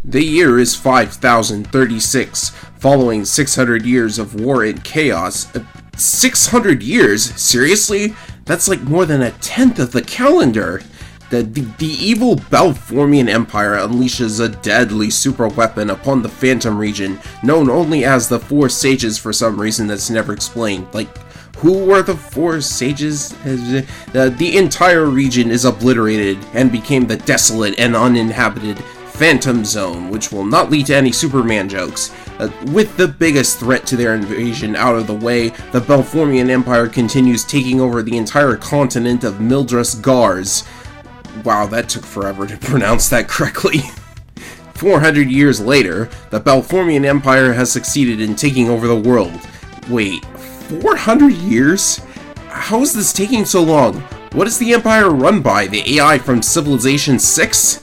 The year is 5036, following 600 years of war and chaos. 600 years? Seriously? That's like more than a tenth of the calendar! The evil Balformian Empire unleashes a deadly super weapon upon the Phantom region, known only as the Four Sages for some reason that's never explained. Like, who were the Four Sages? The entire region is obliterated and became the desolate and uninhabited Phantom Zone, which will not lead to any Superman jokes. With the biggest threat to their invasion out of the way, the Balformian Empire continues taking over the entire continent of Mildras Gars. Wow, that took forever to pronounce that correctly. 400 years later, the Balformian Empire has succeeded in taking over the world. Wait, 400 years? How is this taking so long? What is the Empire run by? The AI from Civilization 6?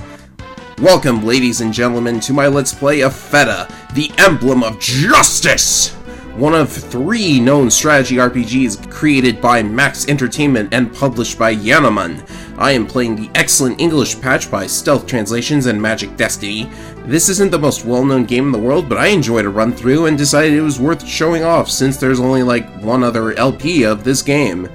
Welcome, ladies and gentlemen, to my Let's Play of FEDA, the Emblem of Justice! One of 3 known strategy RPGs created by Max Entertainment and published by Yanomon. I am playing the excellent English patch by Stealth Translations and Magic Destiny. This isn't the most well-known game in the world, but I enjoyed a run through and decided it was worth showing off since there's only like one other LP of this game.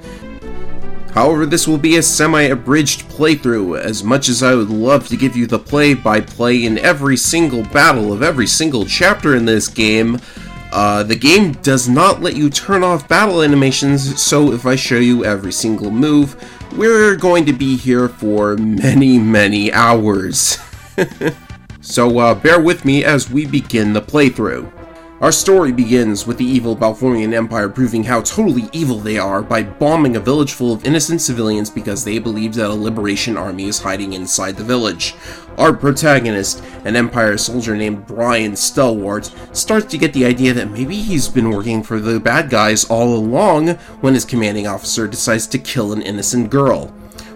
However, this will be a semi-abridged playthrough. As much as I would love to give you the play-by-play in every single battle of every single chapter in this game, the game does not let you turn off battle animations, so if I show you every single move, we're going to be here for many hours. So bear with me as we begin the playthrough. Our story begins with the evil Balformian Empire proving how totally evil they are by bombing a village full of innocent civilians because they believe that a liberation army is hiding inside the village. Our protagonist, an Empire soldier named Brian Stalwart, starts to get the idea that maybe he's been working for the bad guys all along when his commanding officer decides to kill an innocent girl.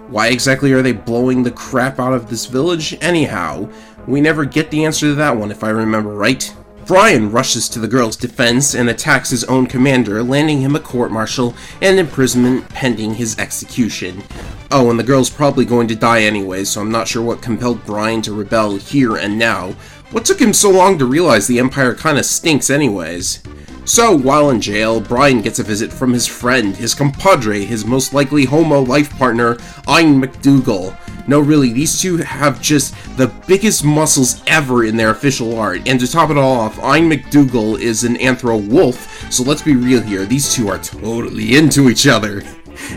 Why exactly are they blowing the crap out of this village anyhow? We never get the answer to that one if I remember right. Brian rushes to the girl's defense and attacks his own commander, landing him a court-martial and imprisonment pending his execution. Oh, and the girl's probably going to die anyway, so I'm not sure what compelled Brian to rebel here and now. What took him so long to realize the Empire kinda stinks anyways? So, while in jail, Brian gets a visit from his friend, his compadre, his most likely homo life partner, Ian McDougal. No, really, these two have just the biggest muscles ever in their official art, and to top it all off, Ian McDougal is an anthro wolf, so let's be real here, these two are totally into each other.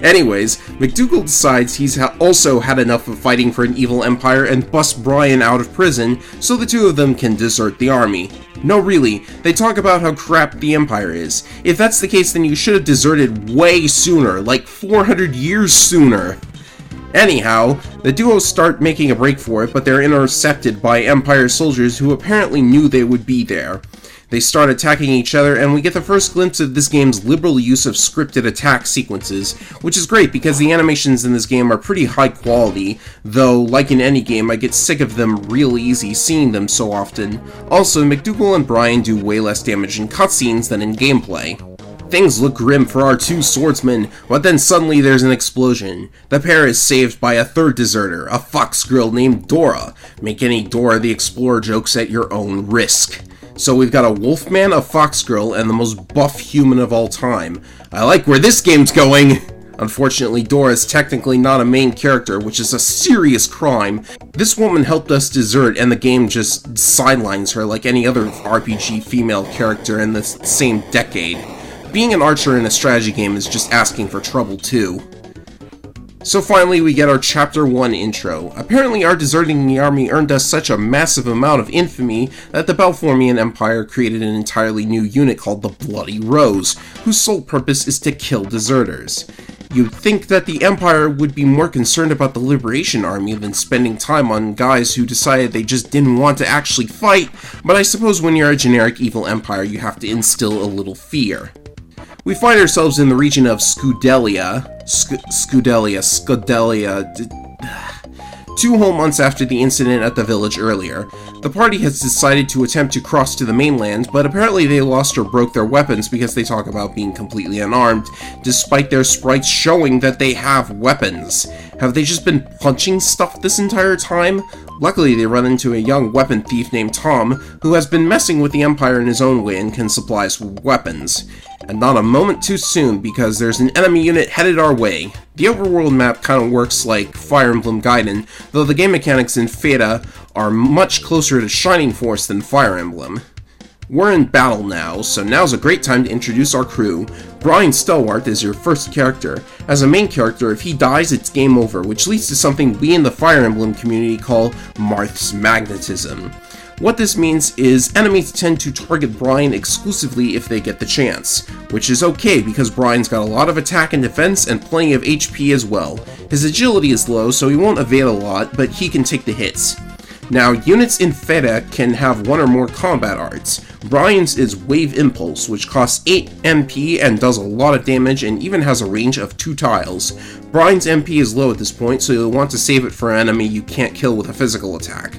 Anyways, McDougal decides he's also had enough of fighting for an evil empire and busts Brian out of prison so the two of them can desert the army. No, really, they talk about how crap the empire is. If that's the case, then you should have deserted way sooner, like 400 years sooner. Anyhow, the duo start making a break for it, but they're intercepted by Empire soldiers who apparently knew they would be there. They start attacking each other, and we get the first glimpse of this game's liberal use of scripted attack sequences, which is great because the animations in this game are pretty high quality, though, like in any game, I get sick of them real easy seeing them so often. Also, McDougal and Brian do way less damage in cutscenes than in gameplay. Things look grim for our two swordsmen, but then suddenly there's an explosion. The pair is saved by a third deserter, a fox girl named Dora. Make any Dora the Explorer jokes at your own risk. So we've got a wolfman, a fox girl, and the most buff human of all time. I like where this game's going! Unfortunately, Dora is technically not a main character, which is a serious crime. This woman helped us desert, and the game just sidelines her like any other RPG female character in the same decade. Being an archer in a strategy game is just asking for trouble too. So finally we get our Chapter 1 intro. Apparently our deserting the army earned us such a massive amount of infamy that the Balformian Empire created an entirely new unit called the Bloody Rose, whose sole purpose is to kill deserters. You'd think that the Empire would be more concerned about the Liberation Army than spending time on guys who decided they just didn't want to actually fight, but I suppose when you're a generic evil empire you have to instill a little fear. We find ourselves in the region of Scudelia, 2 whole months after the incident at the village earlier. The party has decided to attempt to cross to the mainland, but apparently they lost or broke their weapons because they talk about being completely unarmed, despite their sprites showing that they have weapons. Have they just been punching stuff this entire time? Luckily, they run into a young weapon thief named Tom, who has been messing with the Empire in his own way and can supply us with weapons. And not a moment too soon, because there's an enemy unit headed our way. The overworld map kind of works like Fire Emblem Gaiden, though the game mechanics in FEDA are much closer to Shining Force than Fire Emblem. We're in battle now, so now's a great time to introduce our crew. Brian Stelwart is your first character. As a main character, if he dies, it's game over, which leads to something we in the Fire Emblem community call Marth's Magnetism. What this means is enemies tend to target Brian exclusively if they get the chance, which is okay because Brian's got a lot of attack and defense and plenty of HP as well. His agility is low, so he won't evade a lot, but he can take the hits. Now, units in FEDA can have one or more combat arts. Brian's is Wave Impulse, which costs 8 MP and does a lot of damage and even has a range of 2 tiles. Brian's MP is low at this point, so you'll want to save it for an enemy you can't kill with a physical attack.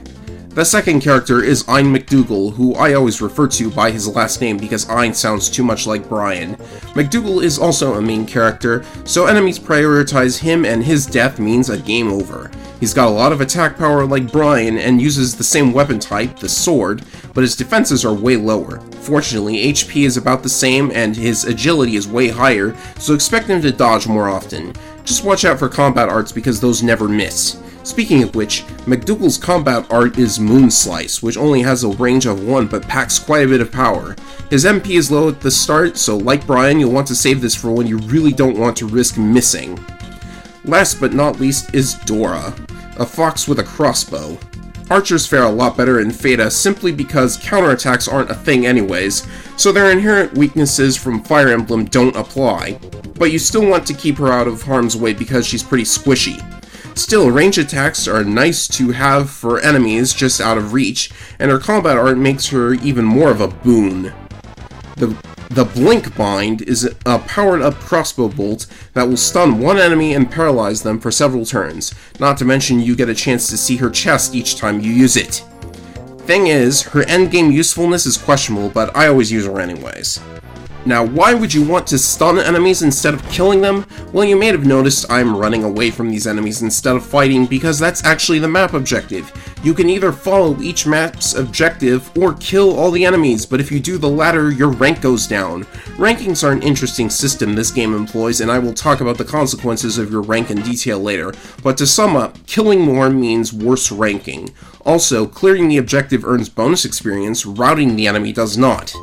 The second character is Ein McDougal, who I always refer to by his last name because Ein sounds too much like Brian. McDougal is also a main character, so enemies prioritize him and his death means a game over. He's got a lot of attack power like Brian and uses the same weapon type, the sword, but his defenses are way lower. Fortunately, HP is about the same and his agility is way higher, so expect him to dodge more often. Just watch out for combat arts because those never miss. Speaking of which, McDougal's combat art is Moon Slice, which only has a range of 1 but packs quite a bit of power. His MP is low at the start, so like Brian, you'll want to save this for when you really don't want to risk missing. Last but not least is Dora, a fox with a crossbow. Archers fare a lot better in FEDA simply because counterattacks aren't a thing anyways, so their inherent weaknesses from Fire Emblem don't apply, but you still want to keep her out of harm's way because she's pretty squishy. Still, range attacks are nice to have for enemies just out of reach, and her combat art makes her even more of a boon. The Blink Bind is a powered-up crossbow bolt that will stun one enemy and paralyze them for several turns, not to mention you get a chance to see her chest each time you use it. Thing is, her endgame usefulness is questionable, but I always use her anyways. Now, why would you want to stun enemies instead of killing them? Well, you may have noticed I'm running away from these enemies instead of fighting because that's actually the map objective. You can either follow each map's objective or kill all the enemies, but if you do the latter, your rank goes down. Rankings are an interesting system this game employs, and I will talk about the consequences of your rank in detail later, but to sum up, killing more means worse ranking. Also, clearing the objective earns bonus experience, routing the enemy does not.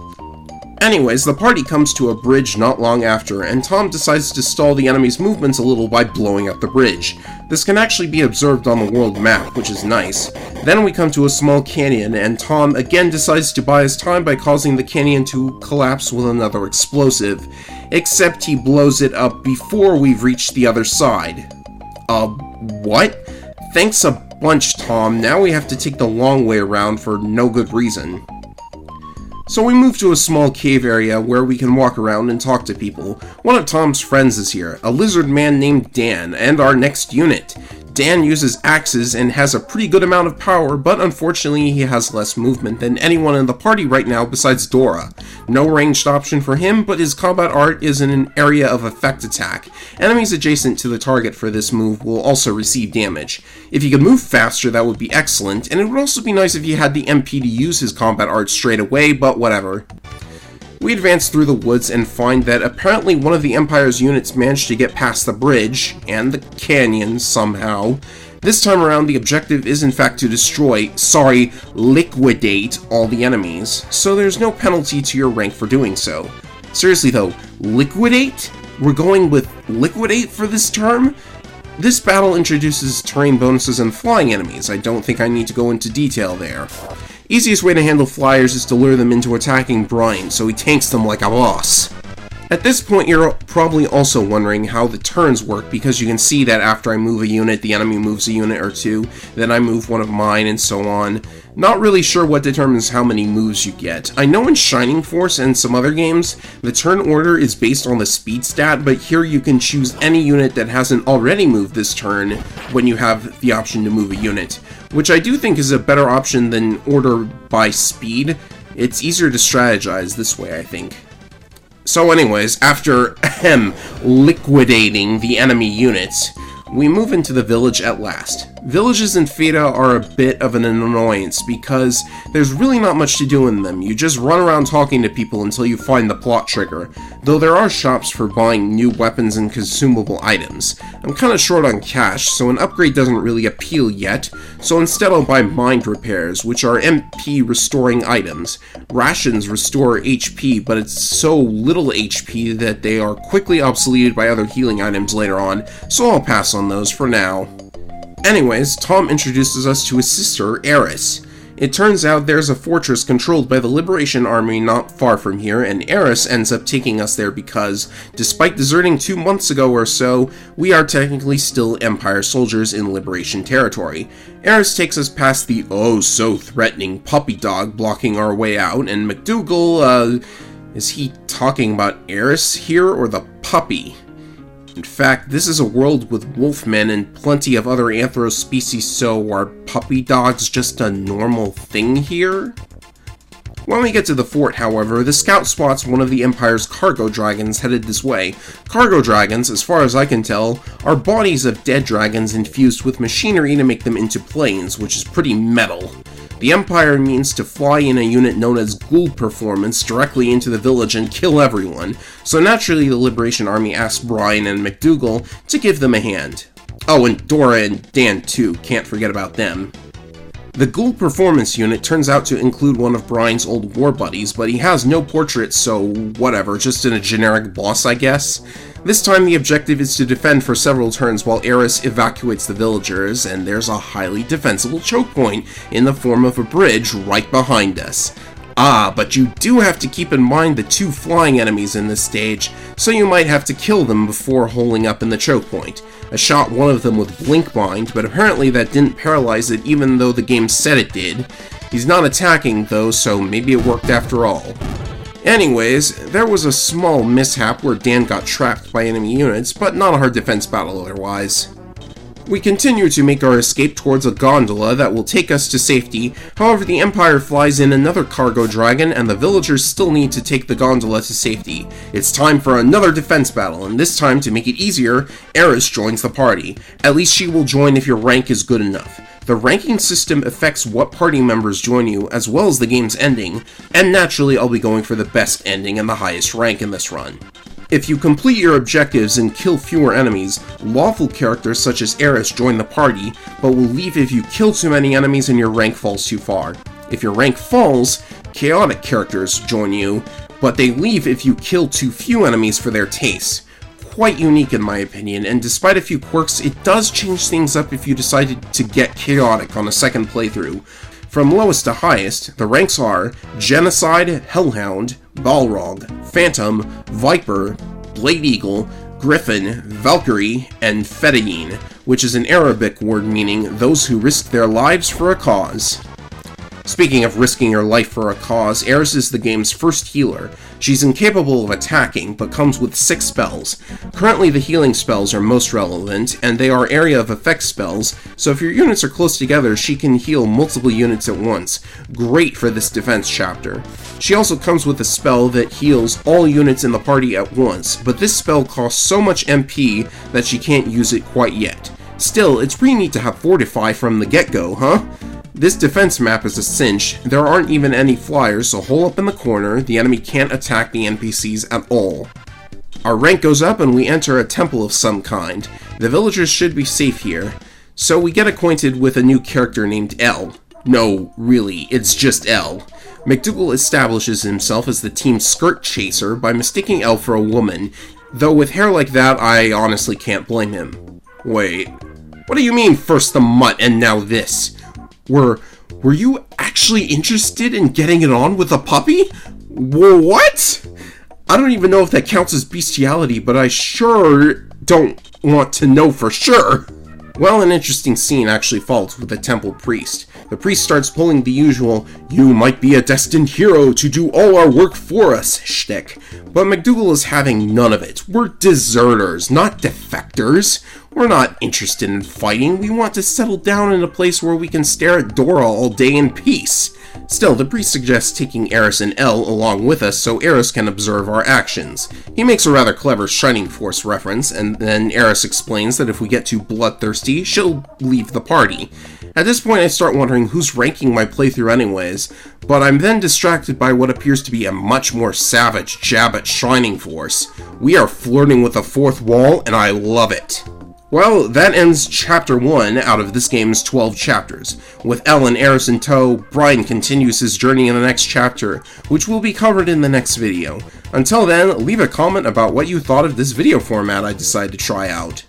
Anyways, the party comes to a bridge not long after, and Tom decides to stall the enemy's movements a little by blowing up the bridge. This can actually be observed on the world map, which is nice. Then we come to a small canyon, and Tom again decides to buy his time by causing the canyon to collapse with another explosive. Except he blows it up before we've reached the other side. What? Thanks a bunch, Tom. Now we have to take the long way around for no good reason. So we move to a small cave area where we can walk around and talk to people. One of Tom's friends is here, a lizard man named Dan, and our next unit. Dan uses axes and has a pretty good amount of power, but unfortunately he has less movement than anyone in the party right now besides Dora. No ranged option for him, but his combat art is in an area of effect attack. Enemies adjacent to the target for this move will also receive damage. If he could move faster, that would be excellent, and it would also be nice if he had the MP to use his combat art straight away, but whatever. We advance through the woods and find that apparently one of the Empire's units managed to get past the bridge, and the canyon somehow. This time around, the objective is in fact to liquidate all the enemies, so there's no penalty to your rank for doing so. Seriously though, liquidate? We're going with liquidate for this term? This battle introduces terrain bonuses and flying enemies. I don't think I need to go into detail there. Easiest way to handle flyers is to lure them into attacking Brian, so he tanks them like a boss. At this point, you're probably also wondering how the turns work, because you can see that after I move a unit, the enemy moves a unit or two, then I move one of mine, and so on. Not really sure what determines how many moves you get. I know in Shining Force and some other games, the turn order is based on the speed stat, but here you can choose any unit that hasn't already moved this turn when you have the option to move a unit, which I do think is a better option than order by speed. It's easier to strategize this way, I think. So anyways, after liquidating the enemy units, we move into the village at last. Villages in FEDA are a bit of an annoyance because there's really not much to do in them. You just run around talking to people until you find the plot trigger, though there are shops for buying new weapons and consumable items. I'm kinda short on cash, so an upgrade doesn't really appeal yet, so instead I'll buy mind repairs, which are MP restoring items. Rations restore HP, but it's so little HP that they are quickly obsoleted by other healing items later on, so I'll pass on those for now. Anyways, Tom introduces us to his sister, Eris. It turns out there's a fortress controlled by the Liberation Army not far from here, and Eris ends up taking us there because, despite deserting 2 months ago or so, we are technically still Empire soldiers in Liberation territory. Eris takes us past the oh-so-threatening puppy dog blocking our way out, and McDougal, is he talking about Eris here, or the puppy? In fact, this is a world with wolfmen and plenty of other anthro species, so are puppy dogs just a normal thing here? When we get to the fort, however, the scout spots one of the Empire's cargo dragons headed this way. Cargo dragons, as far as I can tell, are bodies of dead dragons infused with machinery to make them into planes, which is pretty metal. The Empire means to fly in a unit known as Ghoul Performance directly into the village and kill everyone, so naturally the Liberation Army asks Brian and McDougal to give them a hand. Oh, and Dora and Dan too, can't forget about them. The Ghoul Performance unit turns out to include one of Brian's old war buddies, but he has no portrait, so whatever, just in a generic boss, I guess. This time the objective is to defend for several turns while Eris evacuates the villagers, and there's a highly defensible choke point in the form of a bridge right behind us. Ah, but you do have to keep in mind the 2 flying enemies in this stage, so you might have to kill them before holding up in the choke point. I shot one of them with Blink Bind, but apparently that didn't paralyze it even though the game said it did. He's not attacking though, so maybe it worked after all. Anyways, there was a small mishap where Dan got trapped by enemy units, but not a hard defense battle otherwise. We continue to make our escape towards a gondola that will take us to safety. However, the Empire flies in another cargo dragon, and the villagers still need to take the gondola to safety. It's time for another defense battle, and this time, to make it easier, Eris joins the party. At least she will join if your rank is good enough. The ranking system affects what party members join you, as well as the game's ending, and naturally I'll be going for the best ending and the highest rank in this run. If you complete your objectives and kill fewer enemies, lawful characters such as Eris join the party, but will leave if you kill too many enemies and your rank falls too far. If your rank falls, chaotic characters join you, but they leave if you kill too few enemies for their taste. Quite unique in my opinion, and despite a few quirks, it does change things up if you decided to get chaotic on a second playthrough. From lowest to highest, the ranks are Genocide, Hellhound, Balrog, Phantom, Viper, Blade Eagle, Griffin, Valkyrie, and Fedayeen, which is an Arabic word meaning those who risk their lives for a cause. Speaking of risking your life for a cause, Eris is the game's first healer. She's incapable of attacking, but comes with 6 spells. Currently the healing spells are most relevant, and they are area of effect spells, so if your units are close together, she can heal multiple units at once. Great for this defense chapter. She also comes with a spell that heals all units in the party at once, but this spell costs so much MP that she can't use it quite yet. Still, it's pretty neat to have Fortify from the get-go, huh? This defense map is a cinch. There aren't even any flyers, so hole up in the corner, the enemy can't attack the NPCs at all. Our rank goes up and we enter a temple of some kind. The villagers should be safe here. So we get acquainted with a new character named L. No, really, it's just L. McDougal establishes himself as the team's skirt chaser by mistaking L for a woman, though with hair like that, I honestly can't blame him. Wait, what do you mean first the mutt and now this? Were you actually interested in getting it on with a puppy? What? I don't even know if that counts as bestiality, but I sure don't want to know for sure. Well, an interesting scene actually follows with the temple priest. The priest starts pulling the usual, "You might be a destined hero to do all our work for us" shtick, but McDougal is having none of it. We're deserters, not defectors. We're not interested in fighting. We want to settle down in a place where we can stare at Dora all day in peace. Still, the priest suggests taking Eris and Elle along with us so Eris can observe our actions. He makes a rather clever Shining Force reference, and then Eris explains that if we get too bloodthirsty, she'll leave the party. At this point, I start wondering who's ranking my playthrough anyways, but I'm then distracted by what appears to be a much more savage jab at Shining Force. We are flirting with the fourth wall, and I love it. Well, that ends Chapter 1 out of this game's 12 chapters. With Elle and Eris in tow, Brian continues his journey in the next chapter, which will be covered in the next video. Until then, leave a comment about what you thought of this video format I decided to try out.